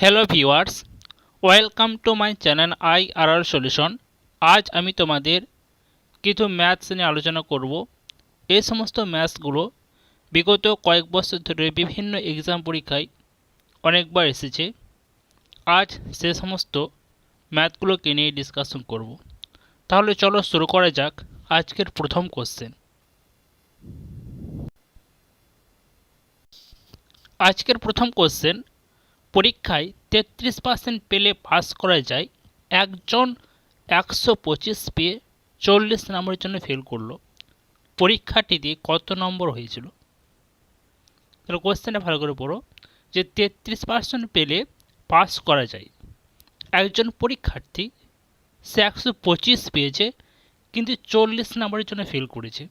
Hello viewers, welcome to my channel IRR solution. আজ আমি তোমাদের কিছু ম্যাথস নিয়ে আলোচনা করব। এই সমস্ত ম্যাথসগুলো বিগত কয়েক বছর ধরে বিভিন্ন এক্সাম পরীক্ষায় অনেকবার এসেছে। আজ সে সমস্ত ম্যাথগুলোকে নিয়ে ডিসকাশন করব। তাহলে চলো শুরু করা যাক আজকের প্রথম কোশ্চেন। আজকের প্রথম কোশ্চেন, পরীক্ষায় 33% পেলে পাস করা যায়, একজন 125 পেয়ে 40 নম্বরের জন্য ফেল করলো, পরীক্ষাটিতে কত নম্বর হয়েছিল? তাহলে কোশ্চেনটা ভালো করে পড়ো যে 33% পেলে পাস করা যায়, একজন পরীক্ষার্থী সে 125 পেয়েছে কিন্তু 40 নম্বরের জন্য ফেল করেছে,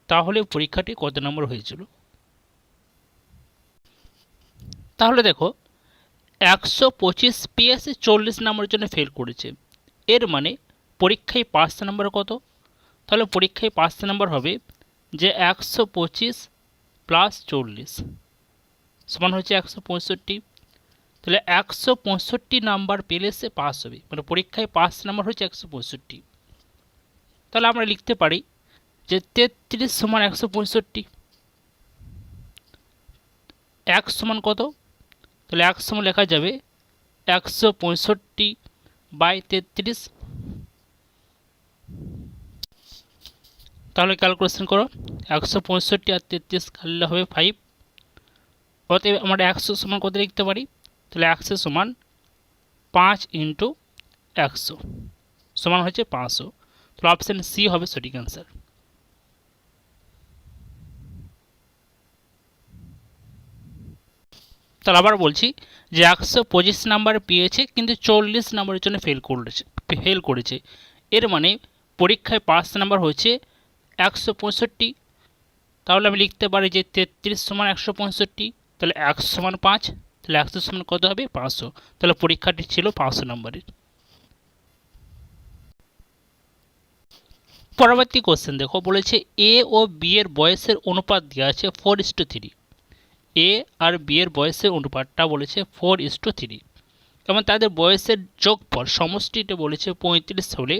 তাহলে পরীক্ষাটি কত নম্বর হয়েছিল? তাহলে দেখো, 125 পেয়ে 40 নম্বরের জন্য ফেল করেছে, এর মানে পরীক্ষায় পাস নাম্বার কত? তাহলে পরীক্ষায় পাস নাম্বার হবে যে 125 প্লাস 40 সমান হচ্ছে 165। তাহলে 165 নাম্বার পেলে সে পাস হবে, মানে পরীক্ষায় পাস নাম্বার হচ্ছে 165। তাহলে আমরা লিখতে পারি যে 33 সমান 165। 1 সমান কত? তাহলে 1 সমান লেখা যাবে 165/33। তাহলে ক্যালকুলেশন করো, 165 আর 33 কাটলে হবে 5। অতএব আমরা 100 সমান কত লিখতে পারি? তাহলে 100 সমান 5 × 100 সমান হচ্ছে 500। তাহলে অপশান সি হবে সঠিক অ্যান্সার। তাহলে আবার বলছি যে 125 নাম্বার পেয়েছে কিন্তু 40 নাম্বারের জন্য ফেল করেছে, এর মানে পরীক্ষায় পাস নাম্বার হচ্ছে 165। তাহলে আমি লিখতে পারি যে 33 সমান 165। তাহলে 100 সমান 5, তাহলে 100 সমান কত হবে? 500। তাহলে পরীক্ষাটি ছিল 500 নম্বরের। পরবর্তী কোশ্চেন দেখো, বলেছে এ ও বি এর বয়সের অনুপাত দেওয়া আছে 4:3। এ আর বি এর বয়সের অনুপাতটা বলেছে 4:3 এবং তাদের বয়সের যোগফল সমষ্টিটা বলেছে 35 হলে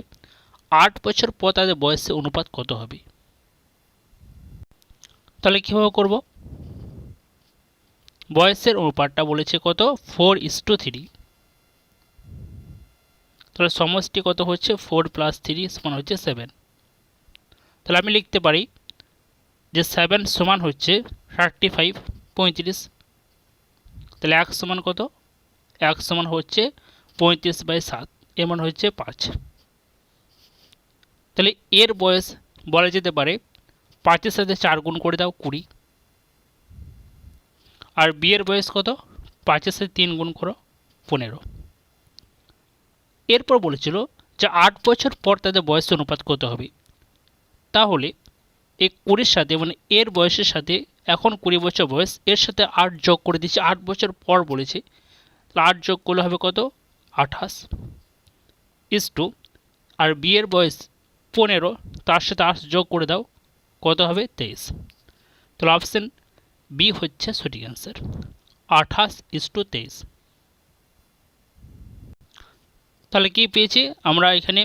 8 বছর পর তাদের বয়সের অনুপাত কত হবে? তাহলে কীভাবে করব? বয়সের অনুপাতটা বলেছে কত? 4:3। তাহলে সমষ্টি কত হচ্ছে? 4 + 3 সমান হচ্ছে 7। তাহলে আমি লিখতে পারি যে 7 সমান হচ্ছে 35, 35। তাহলে 1 সমান কত? 1 সমান হচ্ছে 35/7, এমন হচ্ছে 5। তাহলে এর বয়স বলা যেতে পারে 5-এর সাথে 4 গুণ করে দাও, 20। আর বি এর বয়স কত? 5-এর সাথে 3 গুণ করো, 15। এরপর বলেছিল যে 8 বছর পর তাদের বয়স অনুপাত কত হবে? তাহলে এই 20-এর সাথে, মানে এর বয়সের সাথে এখন 20 বছর বয়স, এর সাথে 8 যোগ করে দিচ্ছি, 8 বছর পর বলেছে, তাহলে 8 যোগ করলে হবে কত? 28 ইস্টু, আর বি এর বয়স 15, তার সাথে 8 যোগ করে দাও, কত হবে? 23। তাহলে অপশান বি হচ্ছে সঠিক অ্যান্সার, 28:23। তাহলে কি পেয়েছি আমরা এখানে?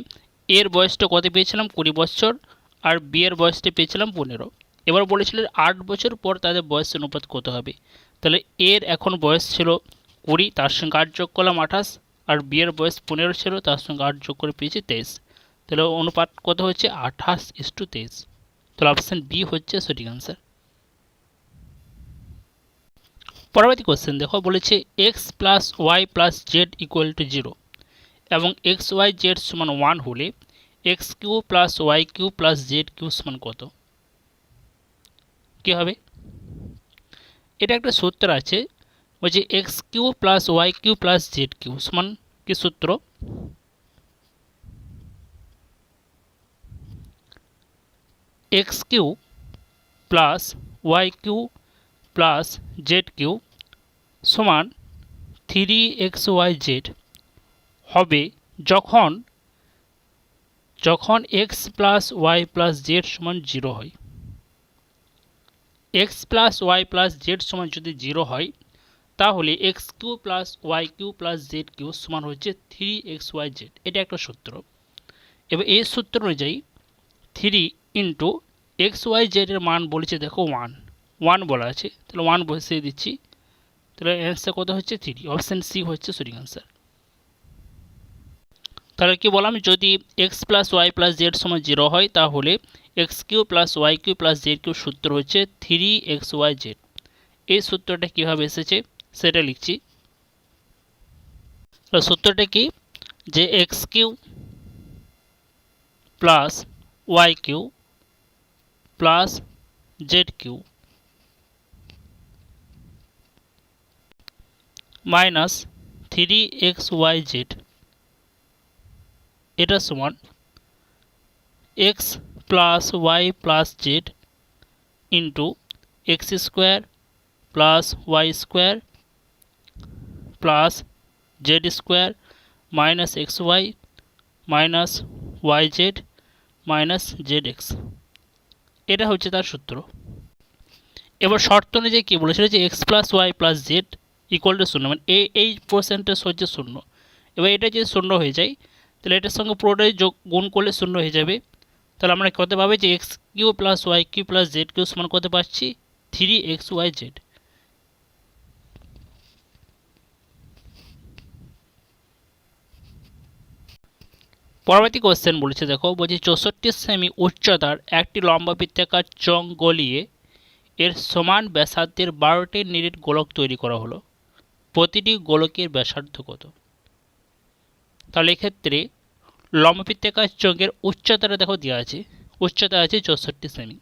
এর বয়সটা কত পেয়েছিলাম? 20 বছর, আর বি এর বয়সটা পেয়েছিলাম 15। এবার বলেছিলেন 8 বছর পর তাদের বয়স অনুপাত কত হবে। তাহলে এর এখন বয়স ছিল 20, তার সঙ্গে 8 যোগ করলাম 28, আর বি এর বয়স 15 ছিল, তার সঙ্গে 8 যোগ করে পেয়েছি 23। তাহলে অনুপাত কত হচ্ছে? 28:23। তাহলে অপশান বি হচ্ছে সঠিক অ্যান্সার। পরবর্তী কোশ্চেন দেখো, বলেছে x + y + z = 0 এবং x y z সমান 1 হলে x³ + y³ + z³ সমান কত? কি হবে? এটা একটা সূত্র আছে, বলছে x³ + y³ + z³ সমান কি সূত্র? x³ + y³ + z³ সমান 3xyz হবে যখন x + y + z সমান 0 হয়। x + y + z সমান যদি 0 হয়, তাহলে x cube plus y cube plus z cube সমান হচ্ছে 3xyz। এটা একটা সূত্র। এবার এই সূত্র অনুযায়ী 3 ইন্টু xyz এর মান বলেছে দেখো 1 বলা আছে, তাহলে 1 বসিয়ে দিচ্ছি। তাহলে অ্যান্সার কত হচ্ছে 3, অপশান সি হচ্ছে সঠিক অ্যান্সার। তাহলে কি বললাম, যদি x plus y plus z সমান 0 হয় তাহলে x cube plus y cube plus z cube সূত্র হচ্ছে 3xyz। এই সূত্রটা কীভাবে এসেছে সেটা লিখছি। সূত্রটা কি, যে x cube plus y cube plus z cube minus 3xyz এটা সমান x plus y plus z into x square plus y square plus z square minus x y minus y z minus z x. এটা হচ্ছে তার সূত্র। এবার শর্ত অনুযায়ী কী বলেছিল, যে x plus y plus z equal to 0, মানে এই পার্সেন্টেজ হচ্ছে 0। এবার এটা যদি 0 হয়ে যায় তাহলে এটার সঙ্গে পুরোটাই গুণ করলে 0 হয়ে যাবে। তাহলে আমরা কত পাবো, যে x cube plus y cube plus z cube সমান কত পাচ্ছি 3xyz। পরবর্তী কোশ্চেন বলেছে দেখো, বলছি 64 সেমি উচ্চতার একটি লম্বা বৃত্তাকার চং গলিয়ে এর সমান ব্যাসার্ধের 12টি নিরেট গোলক তৈরি করা হলো, প্রতিটি গোলকের ব্যাসার্ধ কত? তাহলে এক্ষেত্রে লম্বা বৃত্তাকার চোঙের উচ্চতাটা দেখো দেওয়া আছে, উচ্চতা আছে 64 সেমি,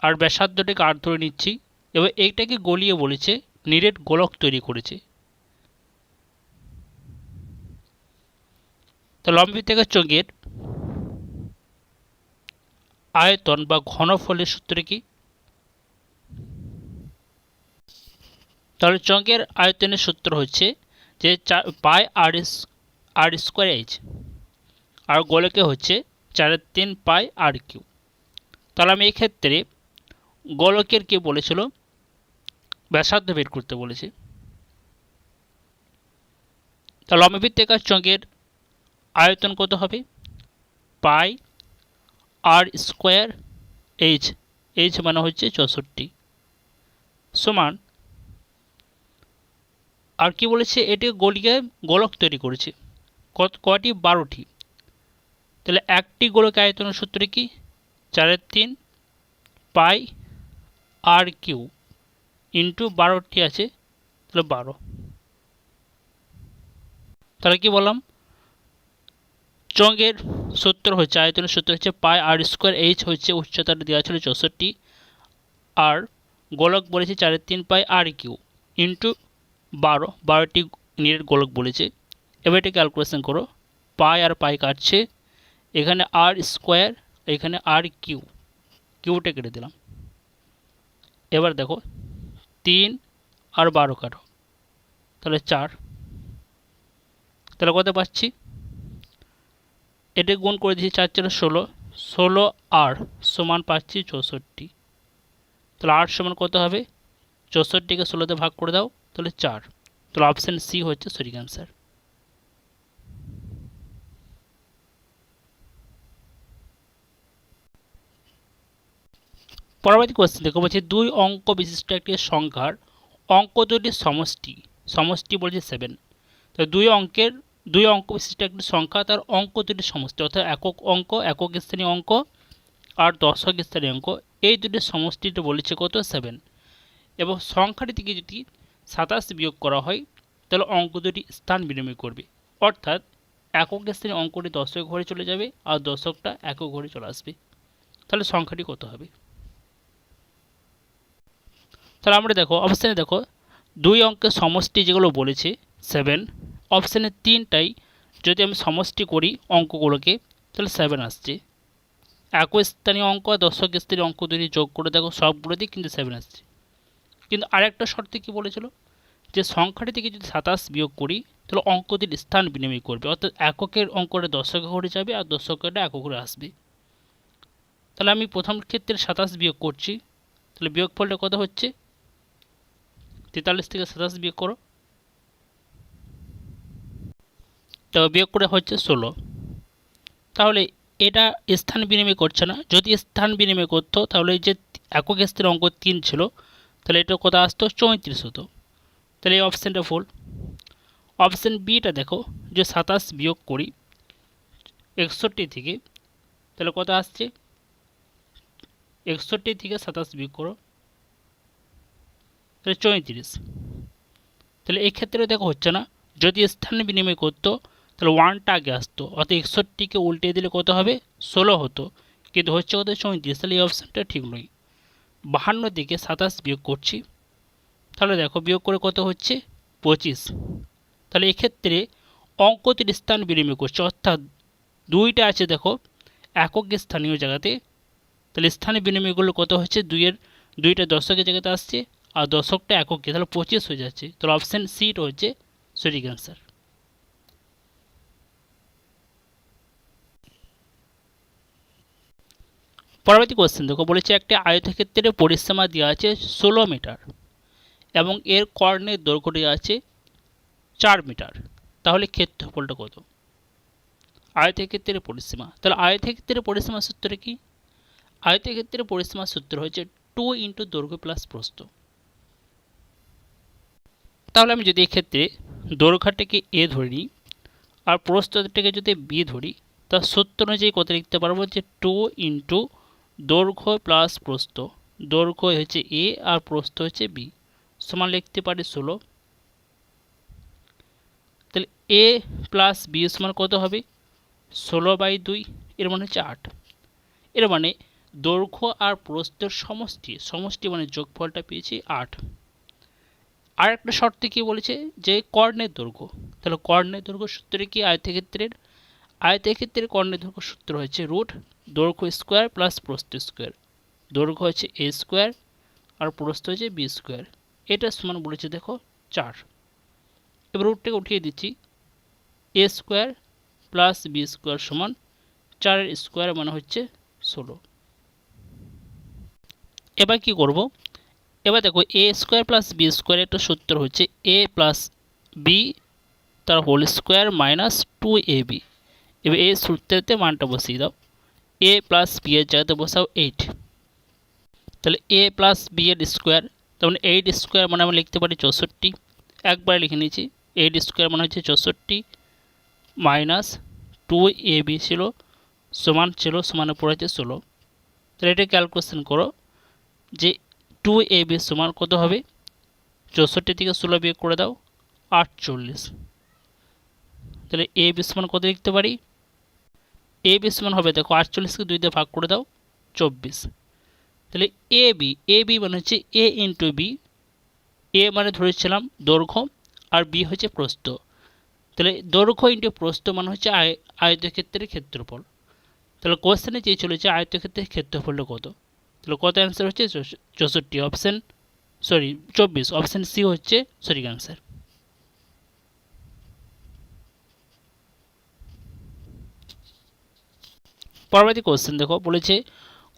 আর ব্যাসার্ধটাকে আর ধরে নিচ্ছি। এবার এইটাকে গলিয়ে বলেছে নিরেট গোলক তৈরি করেছে। তো লম্বা বৃত্তাকার চোঙের আয়তন বা ঘনফলের সূত্র কি? তাহলে চোঙের আয়তনের সূত্র হচ্ছে যে পাই আর স্কোয়ার এইচ, আর গোলকে হচ্ছে 4/3 পাই আর কিউ। তাহলে আমি এক্ষেত্রে গোলকের কি বলেছিল, ব্যাসার্ধ বের করতে বলেছে। তাহলে লম্বা বৃত্তাকার চোঙের আয়তন কত হবে, পাই আর স্কোয়ার এইচ, এইচ মানে হচ্ছে 64 সমান, আর কি বলেছে, এটি গলিয়ে গোলক তৈরি করেছে কটি, 12টি। তাহলে একটি গোলক আয়তনের সূত্র কি, 4/3 পাই আর কিউ ইন্টু 12টি আছে, তাহলে 12। তাহলে কি বললাম, চোঙের সূত্র হচ্ছে, আয়তনের সূত্র হচ্ছে পাই আর স্কোয়ার এইচ হচ্ছে উচ্চতাটা দেওয়া ছিল 64, আর গোলক বলেছে 4/3 পাই আর কিউ ইন্টু 12টি নিরেট গোলক বলেছে। এবার এটা ক্যালকুলেশন করো, পাই আর পাই কাটছে, এখানে আর স্কোয়ার, এখানে আর কিউটা কেটে দিলাম। এবার দেখো 3 আর 12 কাটো, তাহলে 4, তাহলে কত পাচ্ছি, এটা গুণ করে দিচ্ছি, 4 4 16, 16 আর সমান পাচ্ছি 64। তাহলে 8 সমান কত হবে, 64কে 16তে ভাগ করে দাও, তাহলে 4। তাহলে অপশান সি হচ্ছে সঠিক অ্যান্সার। পরবর্তী কোশ্চেন দেখো, বলছে 2 অঙ্ক বিশিষ্ট একটি সংখ্যার অঙ্ক দুটির সমষ্টি বলছে 7। তো 2 অঙ্ক বিশিষ্ট একটি সংখ্যা, তার অঙ্ক দুটির সমষ্টি, অর্থাৎ একক স্থানীয় অঙ্ক আর দশক স্থানীয় অঙ্ক, এই দুটির সমষ্টিটা বলেছে কত, 7। এবং সংখ্যাটি থেকে যদি 27 বিয়োগ করা হয় তাহলে অঙ্ক দুটি স্থান বিনিময় করবে, অর্থাৎ একক স্থানীয় অঙ্কটি দশক ঘরে চলে যাবে আর দশকটা একক ঘরে চলে আসবে। তাহলে সংখ্যাটি কত হবে? তাহলে আমরা দেখো অপশানে দেখো 2 অঙ্কের সমষ্টি যেগুলো বলেছে 7, অপশানে 3টাই যদি আমি সমষ্টি করি অঙ্কগুলোকে তাহলে 7 আসছে। একক স্থানীয় অঙ্ক আর দশক স্থানীয় অঙ্ক দুটি যোগ করে দেখো সবগুলোতেই কিন্তু 7 আসছে। কিন্তু আরেকটা শর্তে কি বলেছিল, যে সংখ্যাটি থেকে যদি 27 বিয়োগ করি তাহলে অঙ্ক দুটির স্থান বিনিময় করবে, অর্থাৎ এককের অঙ্কটা দশকে ঘরে যাবে আর দশকেরটা একক ঘরে আসবে। তাহলে আমি প্রথম ক্ষেত্রে 27 বিয়োগ করছি, তাহলে বিয়োগফলটা কত হচ্ছে 43 থেকে 27 বিয়োগ করো, তো বিয়োগ করে হচ্ছে 16। তাহলে এটা স্থান বিনিময় করছে না, যদি স্থান বিনিময় করতো তাহলে এই যে একক স্থানের অঙ্ক 3 ছিল, তাহলে এটা কত আসতো 34 হতো। তাহলে এই অপশানটা ভুল। অপশান বিটা দেখো, যে 27 বিয়োগ করি 61 থেকে, তাহলে কত আসছে 61 থেকে 27 বিয়োগ করো, তাহলে 34। তাহলে এই ক্ষেত্রে দেখো হচ্ছে না, যদি স্থান বিনিময় করতো তাহলে 1টা আগে আসতো, অর্থাৎ 61কে উল্টে দিলে কত হবে 16 হতো, কিন্তু হচ্ছে কত 34। তাহলে এই অপশানটা ঠিক নয়। 52 থেকে 27 বিয়োগ করছি, তাহলে দেখো বিয়োগ করে কত হচ্ছে 25। তাহলে এক্ষেত্রে অঙ্কটির স্থান বিনিময় করছে, অর্থাৎ দুইটা আছে দেখো একক স্থানীয় জায়গাতে, তাহলে স্থানে বিনিময়গুলো কত হচ্ছে দুইটা দশকের জায়গাতে আসছে, আর দশকটা এককে, তাহলে 25 হয়ে যাচ্ছে। তাহলে অপশান সিটা হচ্ছে সঠিক অ্যান্সার। পরবর্তী কোশ্চেন দেখো, বলেছে একটি আয়তক্ষেত্রের পরিসীমা দেওয়া আছে 16 মিটার এবং এর কর্ণের দৈর্ঘ্যটি আছে 4 মিটার, তাহলে ক্ষেত্রফলটা কত? আয়তক্ষেত্রের পরিসীমা, তাহলে আয়তক্ষেত্রের পরিসীমা সূত্রটা কি? আয়তক্ষেত্রের পরিসীমা সূত্র হচ্ছে 2 ইন্টু দৈর্ঘ্য প্লাস প্রস্থ। তাহলে আমি যদি এক্ষেত্রে দৈর্ঘ্যটাকে এ ধরে নিই আর প্রস্থটাকে যদি বি ধরি, তার সূত্র অনুযায়ী কত লিখতে পারবো, যে 2 ইন্টু দৈর্ঘ্য প্লাস প্রস্থ, দৈর্ঘ্য হচ্ছে এ আর প্রস্থ হচ্ছে বি, সমান লিখতে পারি 16। তাহলে এ প্লাস বি সমান কত হবে 16/2, এর মানে হচ্ছে 8। এর মানে দৈর্ঘ্য আর প্রস্থের সমষ্টি মানে যোগফলটা পেয়েছি 8। আর একটা শর্তে কি বলেছে, যে কর্ণের দৈর্ঘ্য, তাহলে কর্ণের দৈর্ঘ্য সূত্রে কি আয়তক্ষেত্রের কর্ণের দৈর্ঘ্য সূত্র হচ্ছে রুট দৈর্ঘ্য স্কোয়ার প্লাস প্রস্থ স্কোয়ার, দৈর্ঘ্য হচ্ছে এ স্কোয়ার আর প্রস্থ হচ্ছে বি স্কোয়ার, এটা সমান বলেছে দেখো 4। এবার রুটটাকে উঠিয়ে দিচ্ছি, এ স্কোয়ার প্লাস বি স্কোয়ার সমান 4-এর স্কোয়ার মানে হচ্ছে 16। এবার কি করব, এবার দেখো এ স্কোয়ার প্লাস বি স্কোয়ার একটা সূত্র হচ্ছে এ প্লাস বি তার হোল স্কোয়ার মাইনাস 2ab। এবার এই সূত্রেতে মানটা বসিয়ে দাও, এ প্লাস বি এর জায়গাতে বসাও 8, তাহলে এ প্লাস বি এর স্কোয়ার, তখন 8 স্কোয়ার মানে আমরা লিখতে পারি 64, একবারে লিখে নিয়েছি 8 স্কোয়ার মানে হচ্ছে 64 মাইনাস 2ab ছিল সমানের পড়ে হচ্ছে 16। তাহলে এটা ক্যালকুলেশন করো যে 2ab সমান কত হবে, 64 থেকে 16 বিয়োগ করে দাও 48। তাহলে ab সমান কত লিখতে পারি, ab সমান হবে দেখো 48কে 2 দিয়ে ভাগ করে দাও 24। তাহলে ab মানে হচ্ছে a ইন্টু বি, এ মানে ধরেছিলাম দৈর্ঘ্য আর বি হচ্ছে প্রস্থ, তাহলে দৈর্ঘ্য ইন্টু প্রস্থ মানে হচ্ছে আয়তক্ষেত্রের ক্ষেত্রফল। তাহলে কোশ্চেনে চেয়েছিল যে আয়তক্ষেত্রের ক্ষেত্রফলটা কত, তাহলে কত অ্যান্সার হচ্ছে 64, 24, অপশান সি হচ্ছে সঠিক অ্যান্সার। পরবর্তী কোশ্চেন দেখো, বলেছে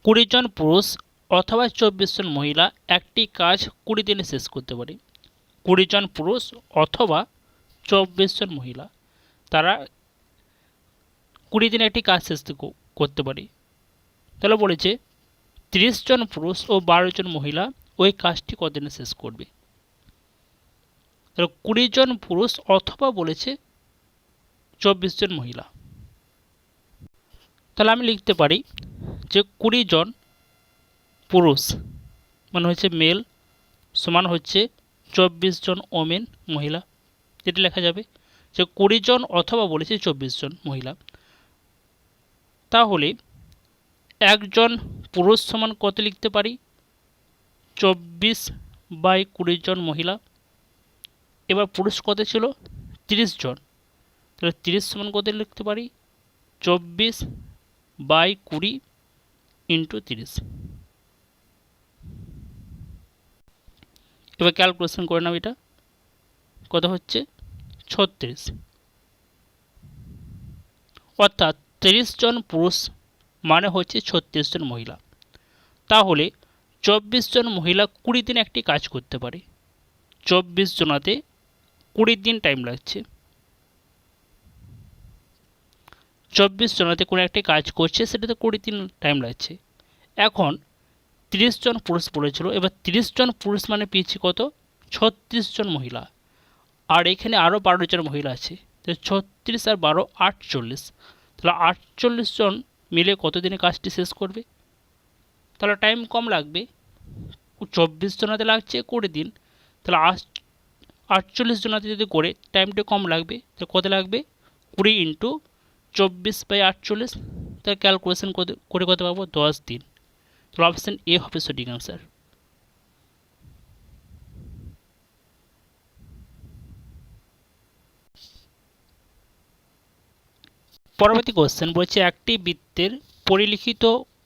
20 জন পুরুষ অথবা 24 জন মহিলা একটি কাজ 20 দিনে শেষ করতে পারে। 20 জন পুরুষ অথবা 24 জন মহিলা তারা 20 দিনে একটি কাজ শেষ করতে পারে। তাহলে বলেছে 30 জন পুরুষ ও 12 জন মহিলা ওই কাজটি কতদিনে শেষ করবে। তাহলে 20 জন পুরুষ অথবা বলেছে 24 জন মহিলা, তাহলে আমি লিখতে পারি যে 20 জন পুরুষ মানে হচ্ছে মেল সমান হচ্ছে 24 জন ওমেন মহিলা, যেটা লেখা যাবে যে 20 জন অথবা বলেছে 24 জন মহিলা। তাহলে একজন পুরুষ সমান কত লিখতে পারি 24/20 জন মহিলা। এবার পুরুষ কত ছিল 30 জন, তাহলে 30 সমান কত লিখতে পারি 24/20 ইন্টু 30। এবার ক্যালকুলেশন করে নাও, এটা কত হচ্ছে 36, অর্থাৎ 30 জন পুরুষ মানে হচ্ছে 36 জন মহিলা। তাহলে 24 জন মহিলা 20 দিনে একটি কাজ করতে পারে, 24 জনাতে 20 দিন টাইম লাগছে। 24 জনাতে কোনো একটা কাজ করছে, সেটাতে 20 দিন টাইম লাগছে। এখন 30 জন পুরুষ বলেছিল, এবার 30 জন পুরুষ মানে পেয়েছি কত? 36 জন মহিলা। আর এখানে আরও 12 জন মহিলা আছে, তো 36 আর 12 48। তাহলে 48 জন মিলে কত দিনে কাজটি শেষ করবে? তাহলে টাইম কম লাগবে। 24 জনাতে লাগছে 20 দিন, তাহলে 48 জনাতে যদি করে টাইমটা কম লাগবে, তাহলে কত লাগবে? 20 ইন্টু 24/48। তাহলে ক্যালকুলেশন করে কত পাবো? 10 দিন। তাহলে অপশান এ হবে সঠিক অ্যান্সার। পরবর্তী কোশ্চেন বলছে, একটি বৃত্তের পরিলিখিত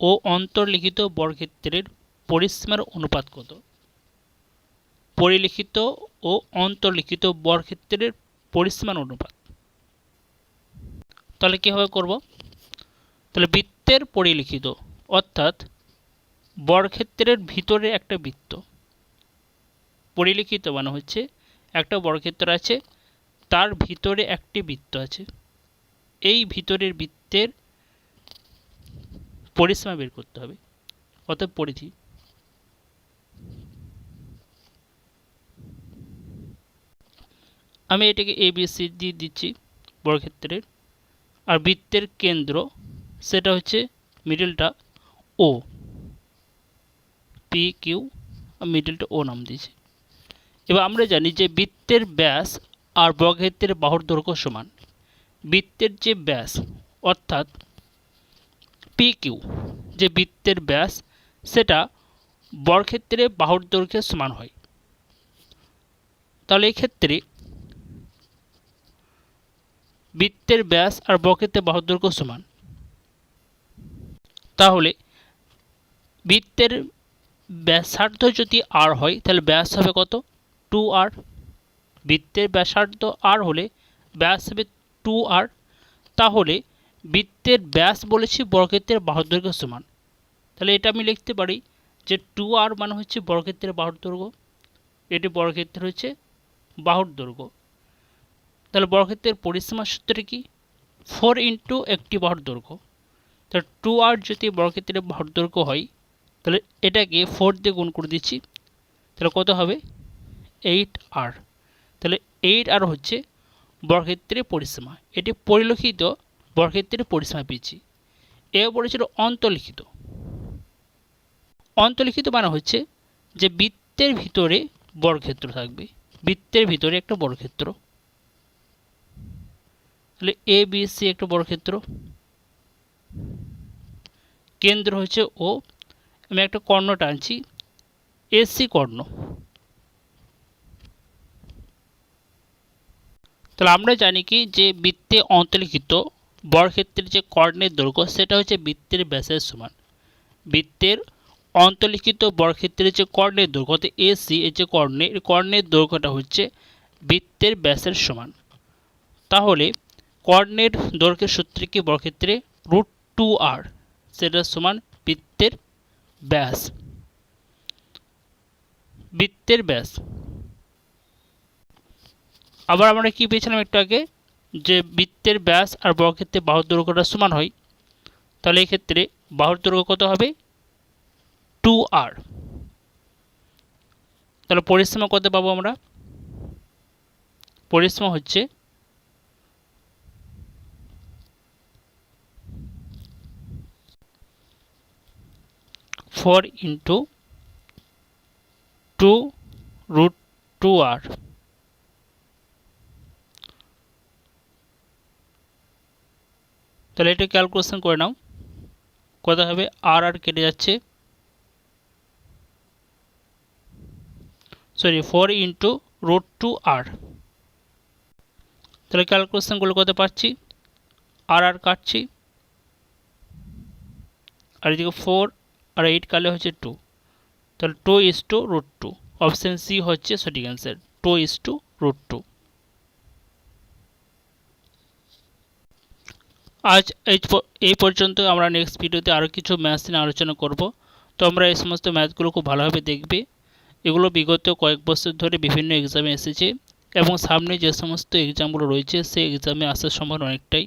ও অন্তর্লিখিত বর্গক্ষেত্রের পরিসীমার অনুপাত কত? পরিলিখিত ও অন্তর্লিখিত বর্গক্ষেত্রের পরিসীমার অনুপাত। তাহলে কীভাবে করব? তাহলে বৃত্তের পরিলিখিত অর্থাৎ বর্গক্ষেত্রের ভিতরে একটা বৃত্ত। পরিলিখিত মানে হচ্ছে একটা বর্গক্ষেত্র আছে, তার ভিতরে একটি বৃত্ত আছে। এই ভিতরের বৃত্তের পরিসীমা বের করতে হবে, অর্থাৎ পরিধি। আমি এটাকে ABC দিয়ে দিচ্ছি বর্গক্ষেত্রের। আর বৃত্তের কেন্দ্র সেটা হচ্ছে মিডলটা ও, PQ, আর মিডলটা ও নাম দিয়েছি। এবার আমরা জানি যে বৃত্তের ব্যাস আর বর্গক্ষেত্রের বাহুর দৈর্ঘ্য সমান। বৃত্তের যে ব্যাস অর্থাৎ PQ, যে বৃত্তের ব্যাস সেটা বর্গক্ষেত্রে বাহুর দৈর্ঘ্যের সমান হয়। তাহলে এই ক্ষেত্রে বৃত্তের ব্যাস আর বর্গক্ষেত্রের বাহুর দৈর্ঘ্য সমান। তাহলে বৃত্তের ব্যাসার্ধ যদি আর হয়, তাহলে ব্যাস হবে কত? 2r। বৃত্তের ব্যাসার্ধ আর হলে ব্যাস হবে 2r। তাহলে বৃত্তের ব্যাস বলেছি বর্গক্ষেত্রের বাহুর দৈর্ঘ্য সমান। তাহলে এটা আমি লিখতে পারি যে 2r মানে হচ্ছে বর্গক্ষেত্রের বাহুর দৈর্ঘ্য, এটি বর্গক্ষেত্রের হচ্ছে বাহুর দৈর্ঘ্য। তাহলে বর্গক্ষেত্রের পরিসীমার সূত্রটা কি? 4 ইন্টু একটি বাহুর দৈর্ঘ্য। তাহলে 2r যদি বর্গক্ষেত্রের বাহুর দৈর্ঘ্য হয়, তাহলে এটাকে 4 দিয়ে গুণ করে দিচ্ছি, তাহলে কত হবে? 8r। তাহলে 8r হচ্ছে বর্গক্ষেত্রের পরিসীমা। এটি পরিলিখিত বর্গক্ষেত্রের পরিসীমা পেয়েছি। এবার বলেছিল অন্তর্লিখিত। অন্তর্লিখিত মানে হচ্ছে যে বৃত্তের ভিতরে বর্গক্ষেত্র থাকবে, বৃত্তের ভিতরে একটা বর্গক্ষেত্র। তাহলে ABC একটা বর্গক্ষেত্র, কেন্দ্র হচ্ছে ও, আমি একটা কর্ণ টানছি AC কর্ণ। তাহলে আমরা জানি কি যে বৃত্তে অন্তর্লিখিত বর্গক্ষেত্রের যে কর্ণের দৈর্ঘ্য সেটা হচ্ছে বৃত্তের ব্যাসের সমান। বৃত্তের অন্তর্লিখিত বর্গক্ষেত্রের যে কর্ণের দৈর্ঘ্য অর্থাৎ AC, এর যে কর্ণের দৈর্ঘ্যটা হচ্ছে বৃত্তের ব্যাসের সমান। তাহলে কর্ণের দৈর্ঘ্যের সূত্র কি বর্গক্ষেত্রে? √2r, সেটা সমান বৃত্তের ব্যাস। বৃত্তের ব্যাস। আবার আমরা কি পেয়েছিলাম একটু আগে, যে বৃত্তের ব্যাস আর বর্গক্ষেত্রের বাহুর দৈর্ঘ্যটা সমান হয়। তাহলে এই ক্ষেত্রে বাহুর দৈর্ঘ্য কত হবে? 2r। তাহলে পরিসীমা কত পাবো আমরা? পরিসীমা হচ্ছে 4 ইন্টু 2√2r। তাহলে এটা ক্যালকুলেশন করে নাও, কত হবে? আর কেটে যাচ্ছে, সরি 4 ইন্টু √2r। তাহলে ক্যালকুলেশনগুলো করতে পারছি, আর কাটছি, আর এদিকে 4 আর 8 কাটলে হচ্ছে 2। তাহলে 2:√2। অপশান সি হচ্ছে সঠিক অ্যান্সার, 2:√2। আজ এই পর্যন্ত। আমরা নেক্সট ভিডিওতে আরও কিছু ম্যাথস নিয়ে আলোচনা করব। তোমরা এই সমস্ত ম্যাথগুলো খুব ভালোভাবে দেখবে এগুলো বিগত কয়েক বছর ধরে বিভিন্ন এক্সামে এসেছে এবং সামনে যে সমস্ত এক্সামগুলো রয়েছে সেই এক্সামে আসার সম্ভাবনা অনেকটাই